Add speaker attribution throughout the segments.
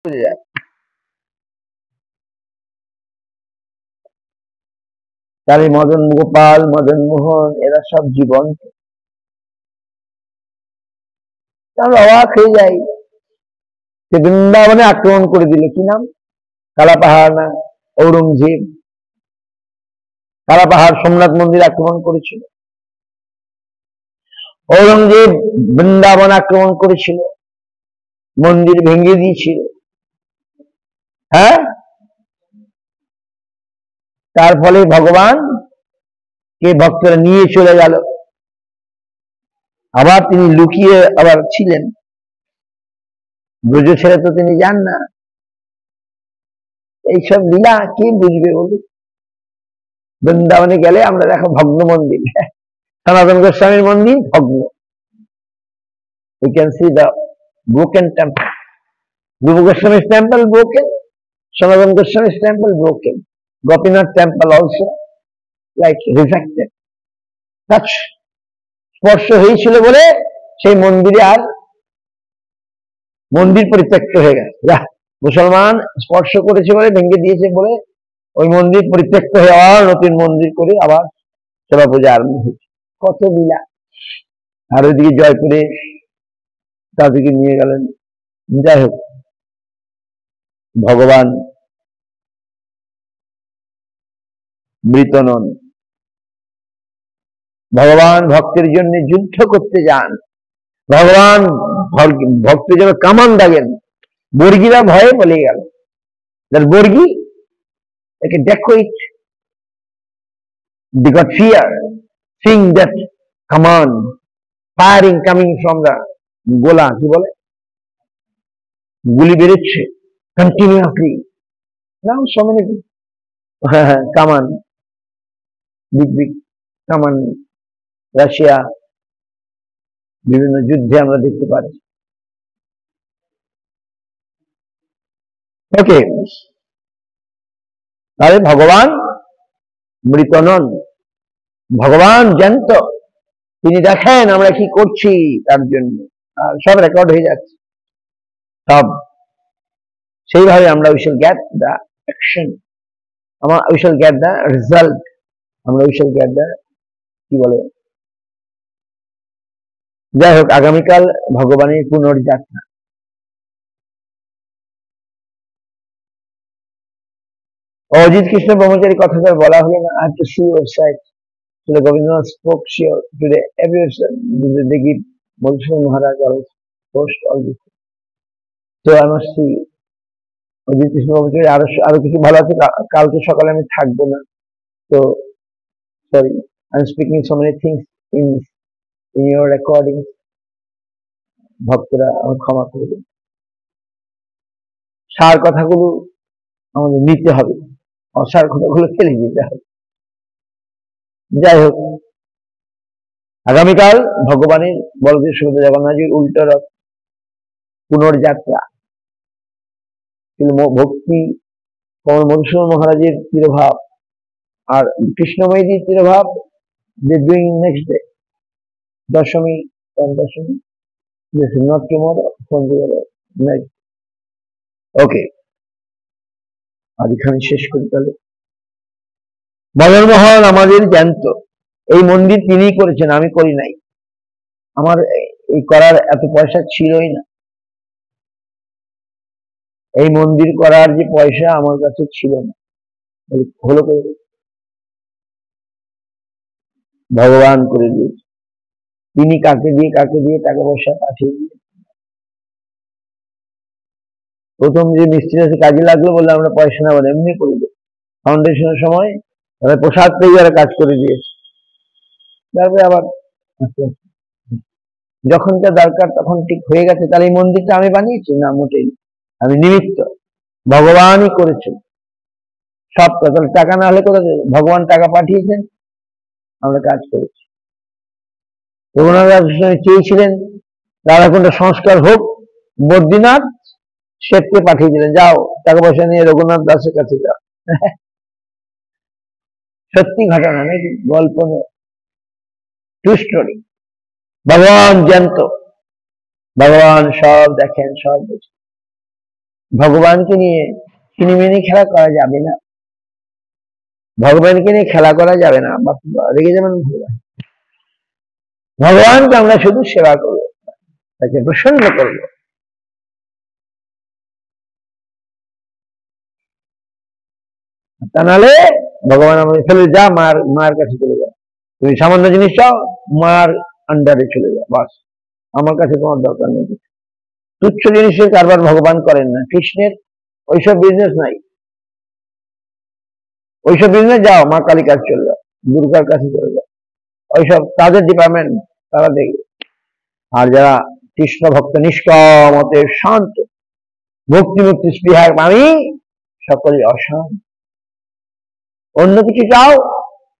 Speaker 1: চলে যায়। তাহলে মদন গোপাল, মদন মোহন এরা সব জীবন। আমরা অবাক হয়ে যাই। সে বৃন্দাবনে আক্রমণ করে দিল, কি নাম? কালাপাহাড় না ঔরঙ্গজেব। কালাপাহাড় সোমনাথ মন্দির আক্রমণ করেছিল। ঔরঙ্গজেব বৃন্দাবন আক্রমণ করেছিল, মন্দির ভেঙে দিয়েছিল। হ্যাঁ, তার ফলে ভগবান কে ভক্তরা নিয়ে চলে গেল। আবার তিনি লুকিয়ে আবার ছিলেন, ব্রজ ছেড়ে তো তিনি যান না। এইসব লীলা কে বুঝবে বলুন? বৃন্দাবনে গেলে আমরা দেখো ভগ্ন মন্দির, সনাতন গোস্বামীর মন্দির ভগ্ন। We can see the broken temple. Rupa Goswami's temple broken, Sanatana Goswami's temple broken. Gopinath temple also like rejected. Touch স্পর্শ হয়েছিল বলে সেই মন্দিরে আর মন্দির পরিত্যক্ত হয়ে গেছে। মুসলমান স্পর্শ করেছে বলে, ভেঙে দিয়েছে বলে ওই মন্দির পরিত্যক্ত হয়ে আবার নতুন মন্দির করে আবার সেবা পূজা আরম্ভ হয়েছে। কত লীলা। আর ওইদিকে জয়পুরে তাদেরকে নিয়ে গেলেন। যাই হোক, ভগবান মৃত নন। ভগবান ভক্তের জন্য যুদ্ধ করতে যান। ভগবান ভক্তের জন্য কামান দাগেন। বর্গীরা ভয়ে বলে গেল। বর্গী একে ডেকোইট, they got fear seeing that command firing coming from the গোলা, কি বলে, গুলি বেরোচ্ছে কন্টিনিউয়াসলি। নাও so many কামান, বিগ বিগ কামান রাশিয়া বিভিন্ন যুদ্ধে আমরা দেখতে পারি। ওকে, তাহলে ভগবান মৃত নন, ভগবান জ্যান্ত। তিনি দেখেন আমরা কি করছি তার জন্য, আর সব রেকর্ড হয়ে যাচ্ছে সব। সেইভাবে আমরা we shall get the action, we shall get the result, আমরা we shall get the কি বলে। যাই হোক, আগামীকাল ভগবানের পুনর্যাত্রা। অজিত কৃষ্ণ ব্রহ্মচারী কথা তো বলা হলো না। I have to see website. So the Govindra spoke sure today. Every website they give Madhusudan Maharaj also post all this. So I must see. Ajit Krishna ব্রহ্মচারী আরো কিছু ভালো আছে। কালকে সকালে আমি থাকবো না, তো sorry, I am speaking so many things in your recording. ভক্তরা আমার ক্ষমা করবেন। সার কথাগুলো আমাদের নিতে হবে, অসার কথাগুলো ফেলে দিতে হবে। যাই হোক, আগামীকাল ভগবানের বলদেব সুভদ্রা জগন্নাথজির উল্টো রথ পুনর্যাত্রা। ভক্তি মধুসূদন মহারাজের তিরোভাব আর কৃষ্ণময়ীজির তিরোভাব দে ডুইং নেক্সট ডে, দশমী, দশমী, নট টুমরো, নেক্সট। ওকে, আজ এখানে শেষ করি তাহলে। মদন মোহন আমাদের জ্যান্ত। এই মন্দির তিনিই করেছেন, আমি করি নাই। আমার এই করার এত পয়সা ছিলই না। এই মন্দির করার যে পয়সা আমার কাছে ছিল না, হলো করে ভগবান করে দিয়েছে। তিনি কাকে দিয়ে টাকা পয়সা পাঠিয়ে দিয়ে। প্রথম যে মিস্ত্রি আছে কাজে লাগলো, বললে আমরা পয়সা নেবো না, এমনি করে দেবো। ফাউন্ডেশনের সময় প্রসাদ পেয়ে যারা কাজ করে দিয়েছে। তারপরে আবার যখন যা দরকার তখন ঠিক হয়ে গেছে। তাহলে এই মন্দিরটা আমি বানিয়েছি না? মোটেই, আমি নিমিত্ত। ভগবানই করেছেন সব। তাহলে টাকা না হলে কোথা থেকে? ভগবান টাকা পাঠিয়েছেন, আমরা কাজ করেছি। রঘুনাথ দাস চেয়েছিলেন রাধাকুণ্ড সংস্কার হোক, বদ্রীনাথ শেঠকে পাঠিয়ে দিলেন, যাও টাকা পয়সা নিয়ে রঘুনাথ দাসের কাছে যাও। সত্যি ঘটনা নাকি, গল্প নয়, ট্রু স্টোরি। ভগবান জ্যান্ত, ভগবান সব দেখেন, সব বুঝেন। ভগবানকে নিয়ে চিনিমিনি খেলা করা যাবে না, ভগবানকে নিয়ে খেলা করা যাবে না, রেগে যাবেন ভগবান। ভগবানকে আমরা শুধু সেবা করবো, তাকে প্রসন্ন করবো। তা নাহলে ভগবান আমাকে ফেলে যা, মার কাছে চলে যাও, তুমি সামান্য জিনিস চাও, মার আন্ডারে চলে যাও, বাস, আমার কাছে তোমার দরকার নেই। তুচ্ছ জিনিসের কারবার ভগবান করেন না, কৃষ্ণের ওইসব বিজনেস নাই, ওইসব বিজনেস যাও, মা কালী কাছে চলে যাও, দুর্গার কাছে চলে যাও, ওইসব তাদের ডিপার্টমেন্ট, তারা দেখবে। আর যারা কৃষ্ণ ভক্ত, নিষ্কামতে শান্ত, ভক্তি মুক্তি স্পৃহার আমি সকলে অশান্ত। অন্য কিছু চাও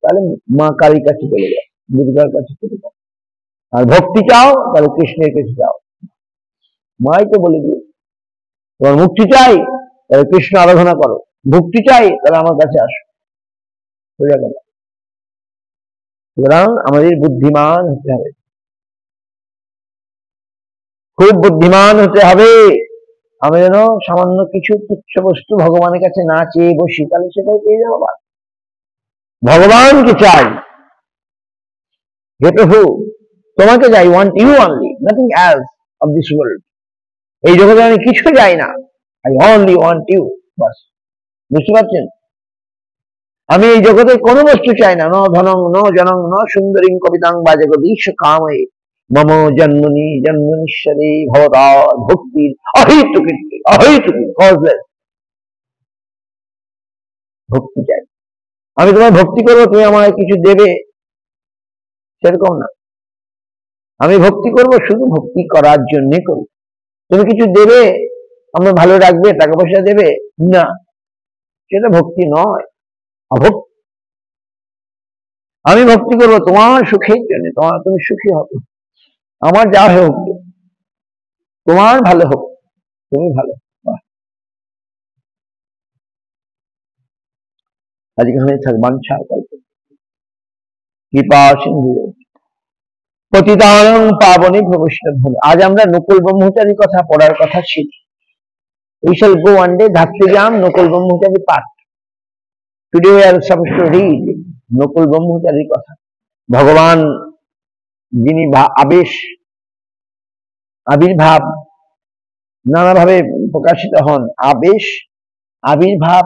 Speaker 1: তাহলে মা কালীর কাছে চলে যাও, দুর্গার কাছে চলে যাও। আর ভক্তি চাও তাহলে কৃষ্ণের কাছে যাও, মাই তো বলে দিয়ে। তোমার মুক্তি চাই তাহলে কৃষ্ণ আরাধনা করো, ভক্তি চাই তাহলে আমার কাছে আসো, বুঝা গেল? সুতরাং আমাদের বুদ্ধিমান হতে হবে, খুব বুদ্ধিমান হতে হবে। আমি যেন সামান্য কিছু তুচ্ছ বস্তু ভগবানের কাছে না চেয়ে বসি, তাহলে সেটাই পেয়ে যাবো। ভগবানকে চাই, হে প্রভু তোমাকে চাই, want you only, nothing else of this world. এই জগতে আমি কিছু চাই না, আই অনলি ওয়ান্ট ইউ, বাস। বুঝতে পারছেন? আমি এই জগতে কোনো বস্তু চাই না, ন ধনং ন জনং ন সুন্দরীং কবিতাং বা জগদীশ কাময়ে মম জন্মনি জন্মনিশ্বরে ভবতা ভক্তির অহেতুকি, অহেতুকি কজলেস ভক্তি চাই। আমি তোমার ভক্তি করবো, তুমি আমায় কিছু দেবে, সেরকম না। আমি ভক্তি করব শুধু ভক্তি করার জন্য করব। তুমি কিছু দেবে, আমরা ভালো রাখবে, টাকা পয়সা দেবে না, সেটা ভক্তি নয়, অভক্তি। আমি ভক্তি করব তোমার সুখের জন্য, তুমি সুখী হবে, আমার যা হোক, তোমার ভালো হোক, তুমি ভালো। আজকে এখানে থাকবান কৃপা সিন্ধু পতিতানং পাবনী ভবিষ্যৎ। আজ আমরা নকুল ব্রহ্মচারী কথা পড়ার কথা শিখি। We shall go one day Bhakti-jam Nukul Brahmachari part. Today we are supposed to read Nukul Brahmachari কথা। ভগবান যিনি আবেশ, আবির্ভাব নানাভাবে প্রকাশিত হন, আবেশ, আবির্ভাব,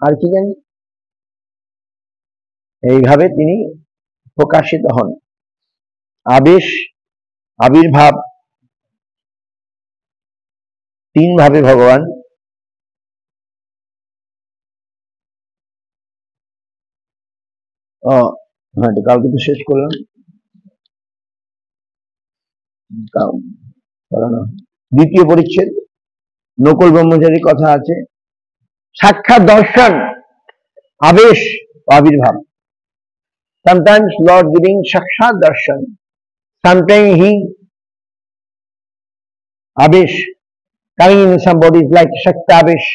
Speaker 1: আর কি জানি, এইভাবে তিনি প্রকাশিত হন। আবেশ, আবির্ভাব, তিন ভাবে ভগবান হ্যাঁ, কালকে তো শেষ করলাম, দ্বিতীয় পরিচ্ছেদ নকুল ব্রহ্মচারী কথা আছে। সাক্ষাৎ দর্শন, আবেশ, আবির্ভাব। Sometimes Lord giving sakshat darshan, sometimes he abesh coming in somebody like Shakta abesh,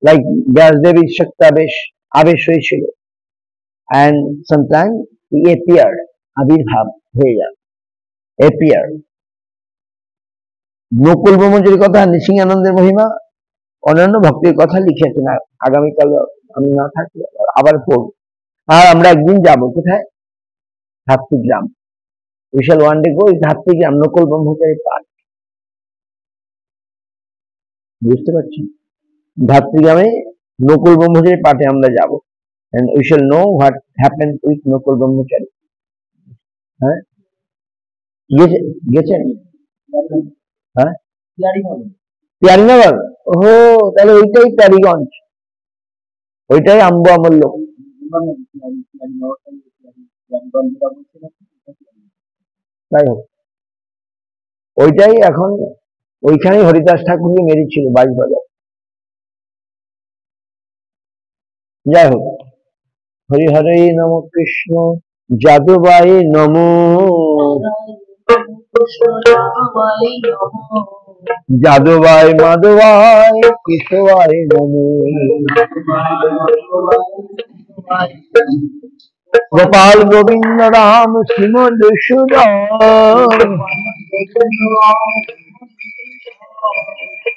Speaker 1: like Vyasdev is Shakta abesh, abesh হয়েছিল, and sometimes he appeared, আবির্ভাব হয়ে যায়, appear। নকুল ব্রহ্মচারীর কথা, নৃসিংহানন্দের মহিমা, অন্যান্য ভক্তির কথা লিখেছেন। আগামীকাল আমি না থাকলে আবার পড়ব। আর আমরা একদিন যাব কোথায়? Dhatrigram. We shall one day go is Dhatrigram, Nakul ব্রহ্মচারী পাঠ। বুঝতে পারছেন? ধাত্রীগ্রামে নকুল ব্রহ্মচারী পাঠে আমরা যাব, and we shall know what happened with Nakul ব্রহ্মচারী। হ্যাঁ, গেছেন? হ্যাঁ, পিয়ারিনগর। ওহো, তাহলে ওইটাই প্যারিগঞ্জ, ওইটাই আম্ব আমল্য। তাই হোক, ওইটাই এখন, ওইখানেই হরিদাস ঠাকুরকে মেরেছিল 22 বাজার। যাই হোক, হরি হরে নম কৃষ্ণ যাদবায় নম, যাদবায় মাধবায় কেশবায় নম, গোপাল গোবিন্দ রাম শ্রীমদ সুদাম,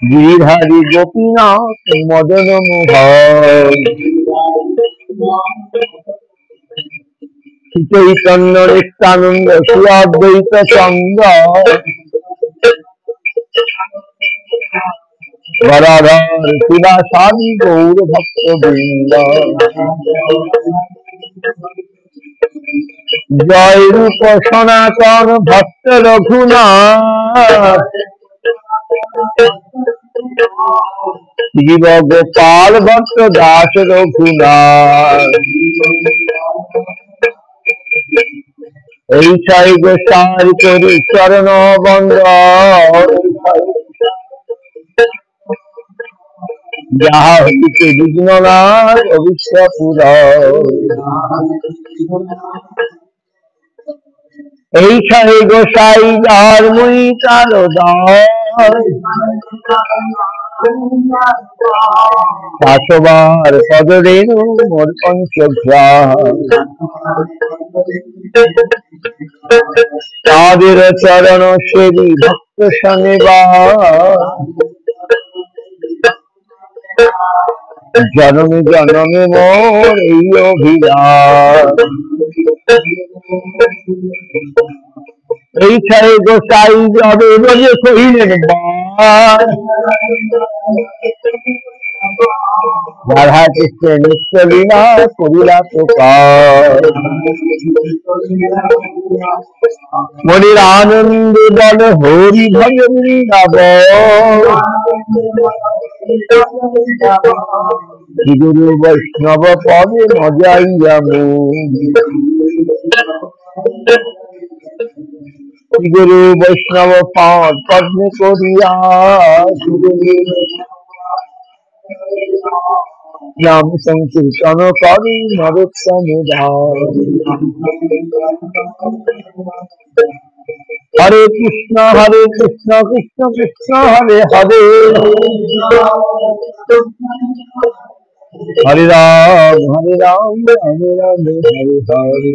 Speaker 1: গিরিধারী গোপীনাথ মদন মোহন চৈতন্য নিত্যানন্দ শ্রী অদ্বৈত চন্দ্র গদাধর শিবাসাদি গৌর ভক্ত বৃন্দ জয় রূপ সনাতন ভক্ত রঘুনাথ শিব গোপাল ভক্ত দাস রঘুনাথ এই ছয় গোসার করি চরণ বন্দ যাহা হইতে বিঘ্ননাথ অবিশ্বপুর এই ছয় গোসাই যার মুই তার শাসবার পদরেণু মোর পঞ্চগ্রাম তাদের চরণ সেবী ভক্ত শনিবার জনমে জনমে মোর এই অভিলাষ এই ছয় গোসাই যাবে বলে কহিলেন রাধা কৃষ্ণ নিত্য লীলা করিলা প্রকার মনির আনন্দে বল হরি ভজ বৃন্দাবন গুরু বৈষ্ণব পদে মজাইয়া গুরু বৈষ্ণব পদ পদ্মে করিয়া নাম সংকীর্তন করি নরোত্তমে হরে কৃষ্ণ কৃষ্ণ কৃষ্ণ হরে হরে হরে রাম রাম রাম হরে হরে